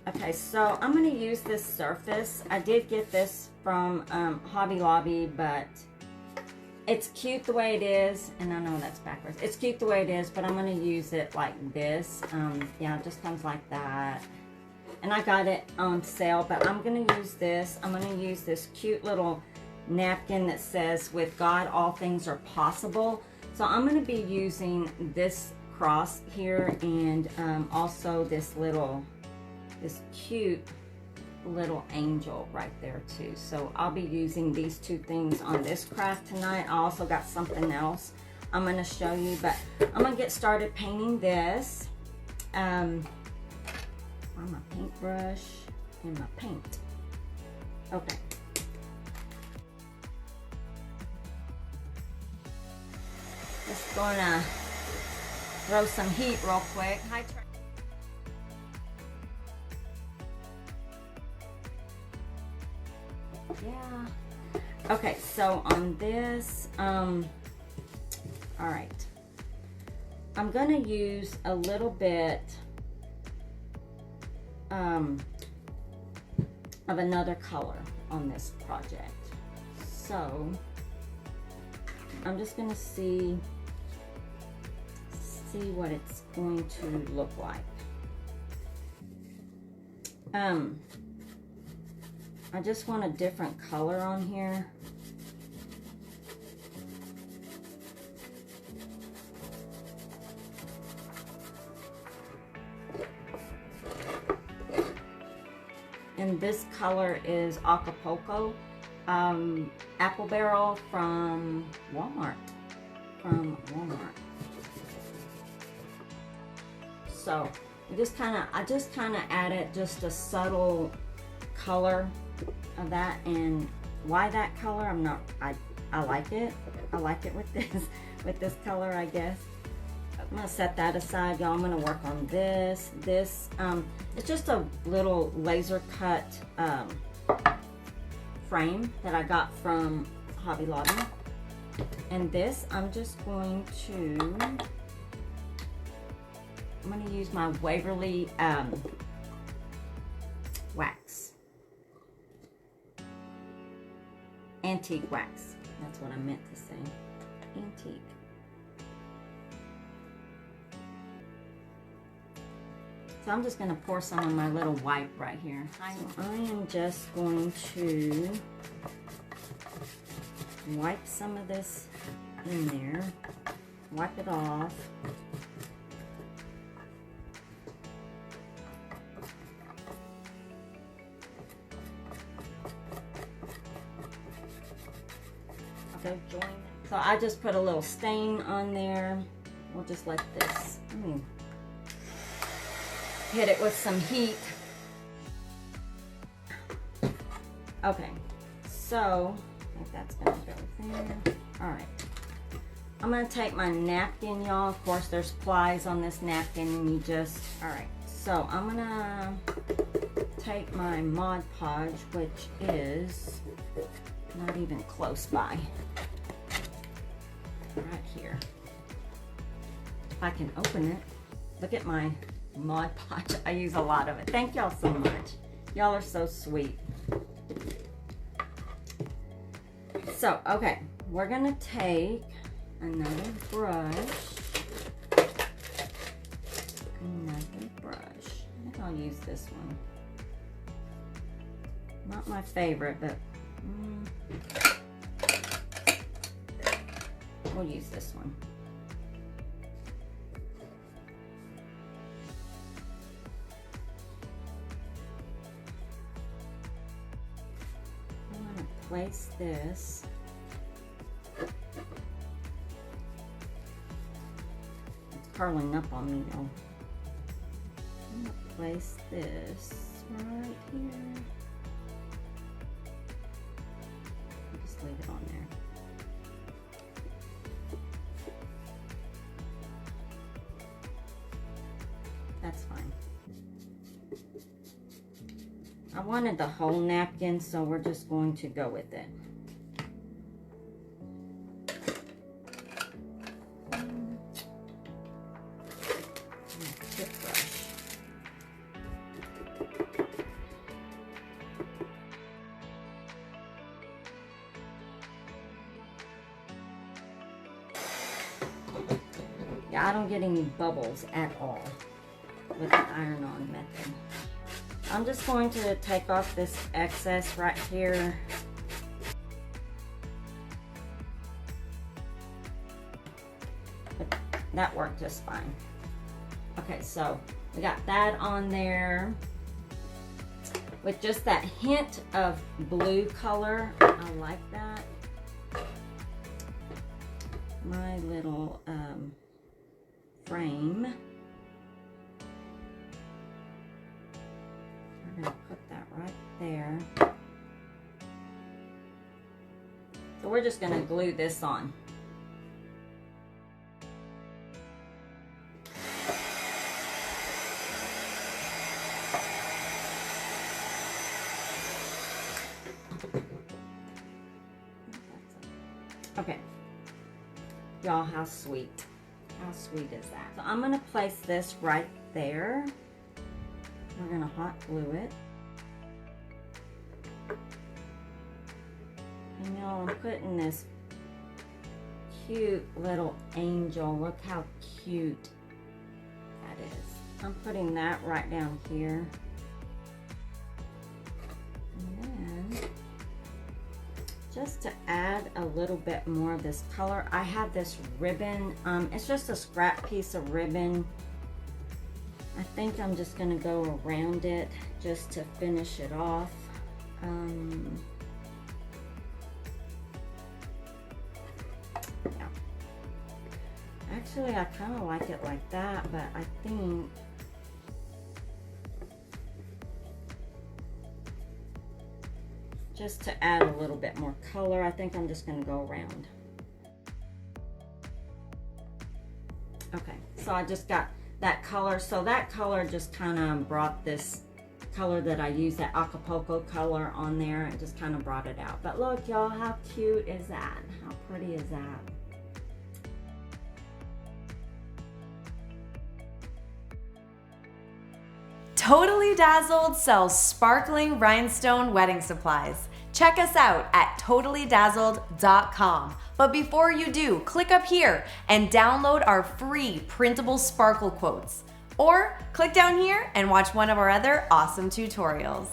Okay, so I'm going to use this surface. I did get this from Hobby Lobby, but it's cute the way it is. And I know that's backwards. It's cute the way it is, but I'm going to use it like this. Yeah, it just comes like that. And I got it on sale, but I'm going to use this. I'm going to use this cute little napkin that says, "With God, all things are possible." So I'm going to be using this cross here, and also this cute little angel right there too. So I'll be using these two things on this craft tonight. I also got something else I'm going to show you, but I'm going to get started painting this. On my paintbrush and my paint. Okay. Just gonna throw some heat real quick. Yeah. Okay, so on this, all right. I'm gonna use a little bit of another color on this project. So I'm just gonna see what it's going to look like. I just want a different color on here. And this color is Acapulco apple barrel from Walmart. So I just kind of added just a subtle color of that. And why that color? I like it. I like it with this color, I guess. I'm gonna set that aside, y'all. I'm gonna work on this. It's just a little laser cut frame that I got from Hobby Lobby. And this, I'm gonna use my Waverly wax. Antique wax. That's what I meant to say. Antique. So I'm just going to pour some on my little wipe right here. So I am just going to wipe some of this in there. Wipe it off. Okay, join it. So I just put a little stain on there. We'll just let this, hit it with some heat. Okay, so I think that's gonna go there. All right, I'm gonna take my napkin, y'all. Of course, there's plies on this napkin, and you just, all right. So I'm gonna take my Mod Podge, which is not even close by, right here. If I can open it, look at my Mod Podge. I use a lot of it. Thank y'all so much. Y'all are so sweet. So, okay, we're gonna take another brush. I think I'll use this one. Not my favorite, but we'll use this one. Place this. It's curling up on me though. I'm gonna place this right here. Just leave it on there. That's fine. I wanted the whole napkin, so we're just going to go with it. Tip brush. Yeah, I don't get any bubbles at all with the iron-on method. I'm just going to take off this excess right here. But that worked just fine. Okay, so we got that on there with just that hint of blue color. I like that. My little frame. We're gonna put that right there. So we're just gonna glue this on. Okay. Y'all, how sweet. How sweet is that? So I'm gonna place this right there. We're gonna hot glue it. And y'all, I'm putting this cute little angel. Look how cute that is. I'm putting that right down here. And then, just to add a little bit more of this color, I have this ribbon. It's just a scrap piece of ribbon. I think I'm just gonna go around it just to finish it off. Yeah. Actually, I kind of like it like that, but I think just to add a little bit more color, I think I'm just gonna go around. Okay, so I just got that color. So that color just kind of brought this color that I use, that Acapulco color on there, and just kind of brought it out. But look, y'all, how cute is that? How pretty is that? Totally Dazzled sells sparkling rhinestone wedding supplies. Check us out at totallydazzled.com. But before you do, click up here and download our free Printable Sparkle Quotes. Or click down here and watch one of our other awesome tutorials.